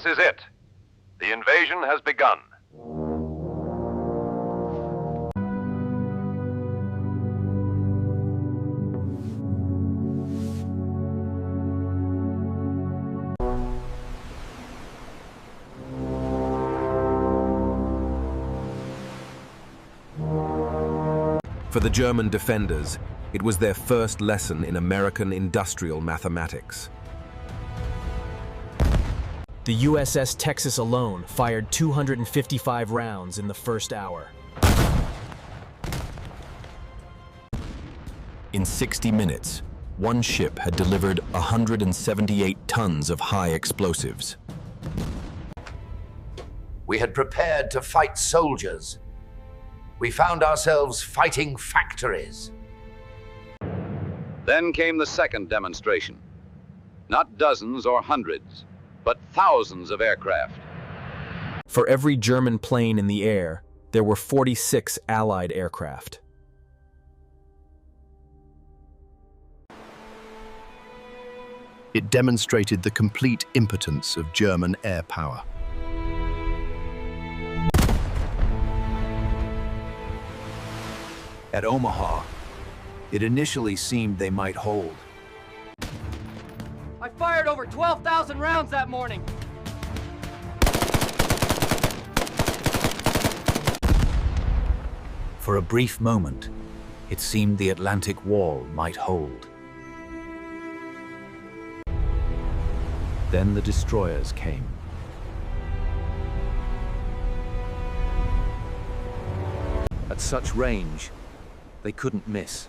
This is it. The invasion has begun. For the German defenders, it was their first lesson in American industrial mathematics. The USS Texas alone fired 255 rounds in the first hour. In 60 minutes, one ship had delivered 178 tons of high explosives. We had prepared to fight soldiers. We found ourselves fighting factories. Then came the second demonstration. Not dozens or hundreds, but thousands of aircraft. For every German plane in the air, there were 46 Allied aircraft. It demonstrated the complete impotence of German air power. At Omaha, it initially seemed they might hold. I fired over 12,000 rounds that morning. For a brief moment, it seemed the Atlantic Wall might hold. Then the destroyers came. At such range, they couldn't miss.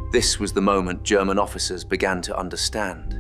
This was the moment German officers began to understand.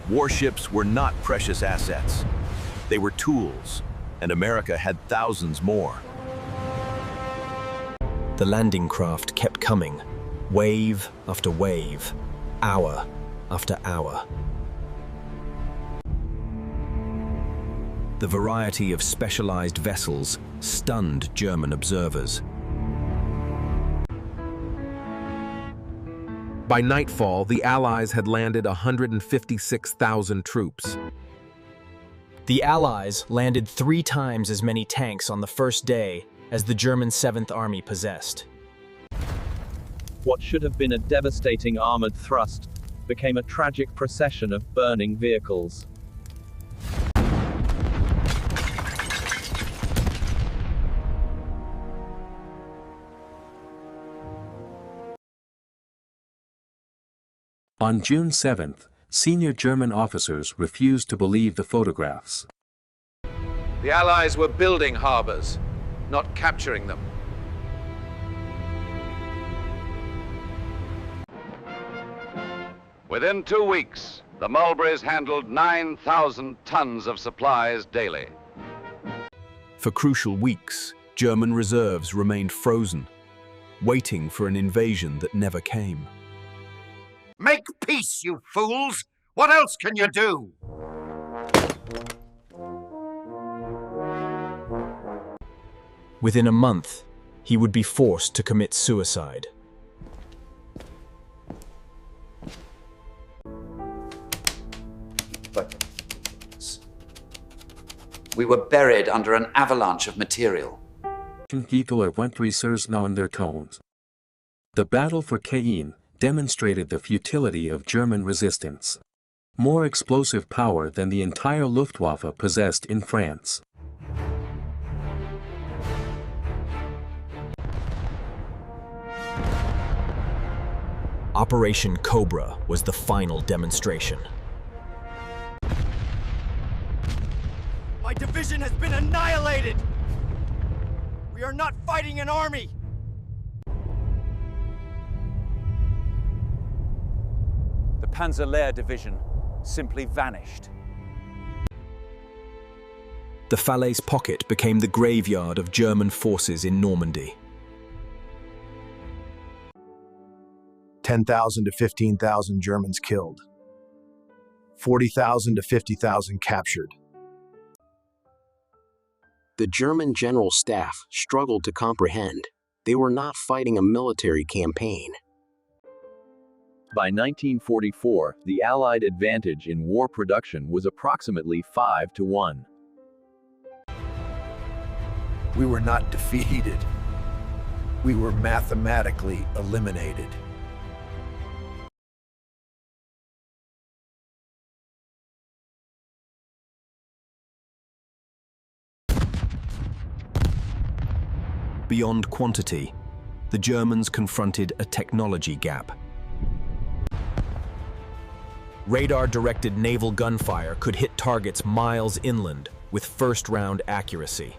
Warships were not precious assets. They were tools, and America had thousands more. The landing craft kept coming, wave after wave, hour after hour. The variety of specialized vessels stunned German observers. By nightfall, the Allies had landed 156,000 troops. The Allies landed 3 times as many tanks on the first day as the German 7th Army possessed. What should have been a devastating armored thrust became a tragic procession of burning vehicles. On June 7th, senior German officers refused to believe the photographs. The Allies were building harbors, not capturing them. Within 2 weeks, the Mulberries handled 9,000 tons of supplies daily. For crucial weeks, German reserves remained frozen, waiting for an invasion that never came. Make peace, you fools! What else can you do? Within a month, he would be forced to commit suicide. But we were buried under an avalanche of material. Hitler went research on their tones. The battle for Caen demonstrated the futility of German resistance. More explosive power than the entire Luftwaffe possessed in France. Operation Cobra was the final demonstration. My division has been annihilated! We are not fighting an army! The Panzer Division simply vanished. The Falaise Pocket became the graveyard of German forces in Normandy. 10,000 to 15,000 Germans killed. 40,000 to 50,000 captured. The German General Staff struggled to comprehend. They were not fighting a military campaign. By 1944, the Allied advantage in war production was approximately 5-1. We were not defeated. We were mathematically eliminated. Beyond quantity, the Germans confronted a technology gap. Radar-directed naval gunfire could hit targets miles inland with first-round accuracy.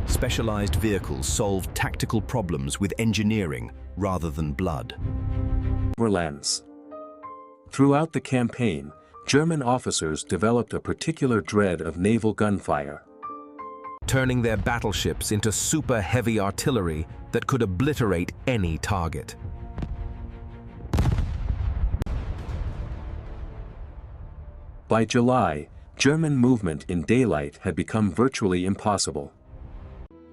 Specialized vehicles solved tactical problems with engineering rather than blood. Lens. Throughout the campaign, German officers developed a particular dread of naval gunfire, turning their battleships into super-heavy artillery that could obliterate any target. By July, German movement in daylight had become virtually impossible.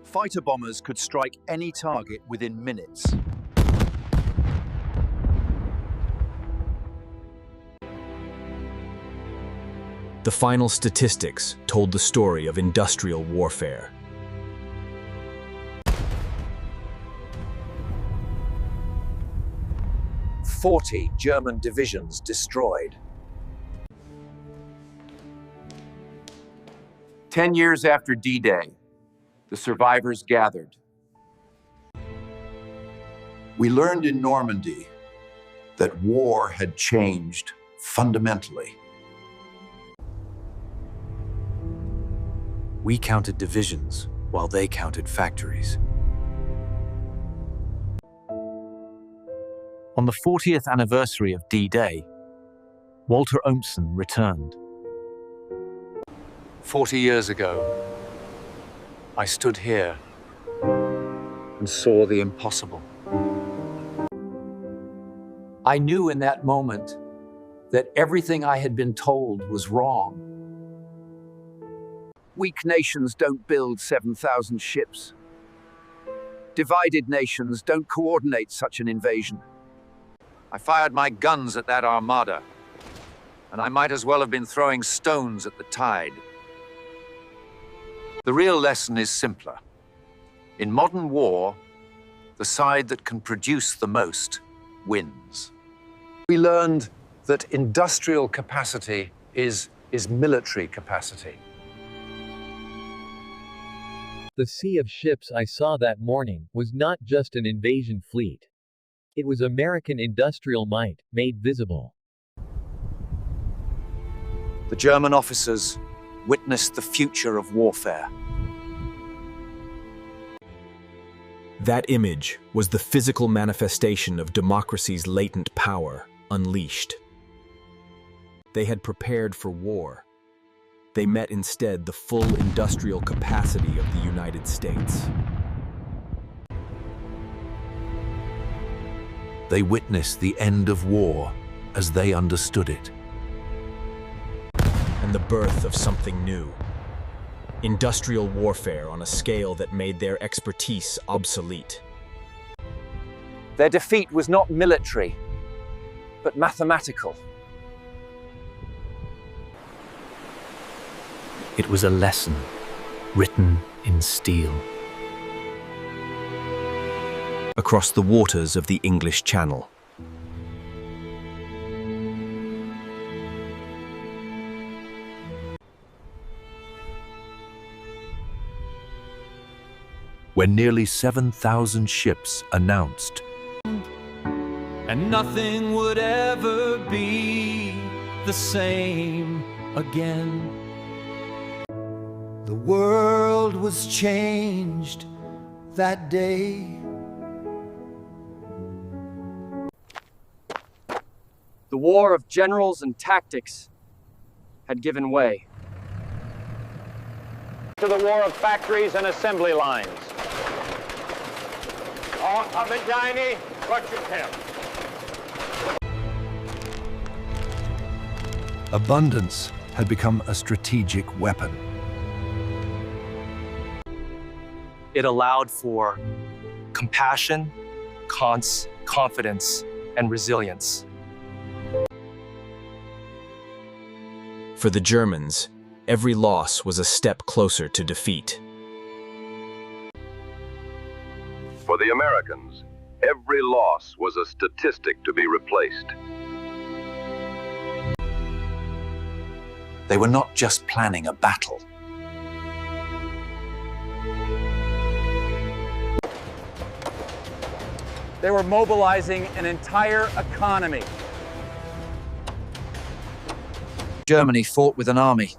Fighter bombers could strike any target within minutes. The final statistics told the story of industrial warfare. "40 German divisions destroyed. 10 years after D-Day, the survivors gathered. We learned in Normandy that war had changed fundamentally. We counted divisions while they counted factories. On the 40th anniversary of D-Day, Walter Ohmsen returned. 40 years ago, I stood here and saw the impossible. I knew in that moment that everything I had been told was wrong. Weak nations don't build 7,000 ships. Divided nations don't coordinate such an invasion. I fired my guns at that armada, and I might as well have been throwing stones at the tide. The real lesson is simpler. In modern war, the side that can produce the most wins. We learned that industrial capacity is military capacity. The sea of ships I saw that morning was not just an invasion fleet. It was American industrial might, made visible. The German officers witnessed the future of warfare. That image was the physical manifestation of democracy's latent power, unleashed. They had prepared for war. They met instead the full industrial capacity of the United States. They witnessed the end of war as they understood it. And the birth of something new. Industrial warfare on a scale that made their expertise obsolete. Their defeat was not military, but mathematical. It was a lesson written in steel. Across the waters of the English Channel. When nearly 7,000 ships announced, and nothing would ever be the same again. The world was changed that day. The war of generals and tactics had given way to the war of factories and assembly lines. Abundance had become a strategic weapon. It allowed for compassion, confidence, and resilience. For the Germans, every loss was a step closer to defeat. For the Americans, every loss was a statistic to be replaced. They were not just planning a battle. They were mobilizing an entire economy. Germany fought with an army.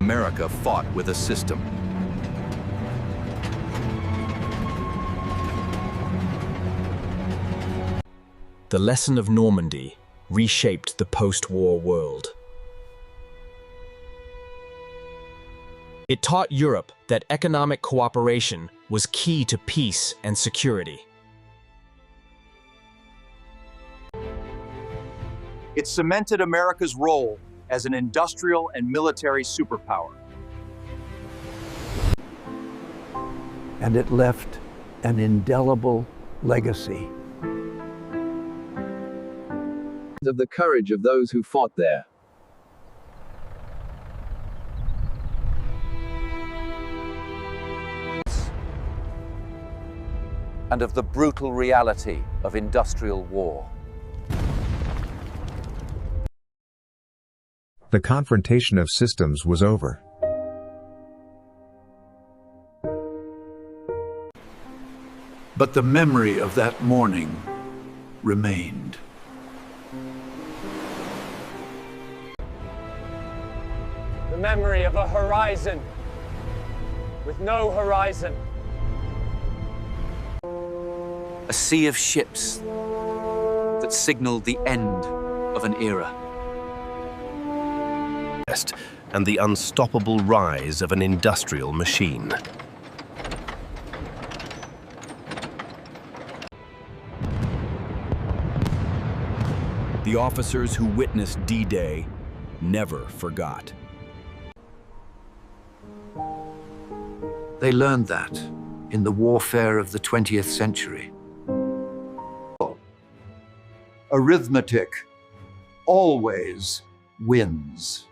America fought with a system. The lesson of Normandy reshaped the post-war world. It taught Europe that economic cooperation was key to peace and security. It cemented America's role as an industrial and military superpower. And it left an indelible legacy. Of the courage of those who fought there. And of the brutal reality of industrial war. The confrontation of systems was over. But the memory of that morning remained. The memory of a horizon with no horizon. A sea of ships that signaled the end of an era. And the unstoppable rise of an industrial machine. The officers who witnessed D-Day never forgot. They learned that in the warfare of the 20th century. Arithmetic always wins.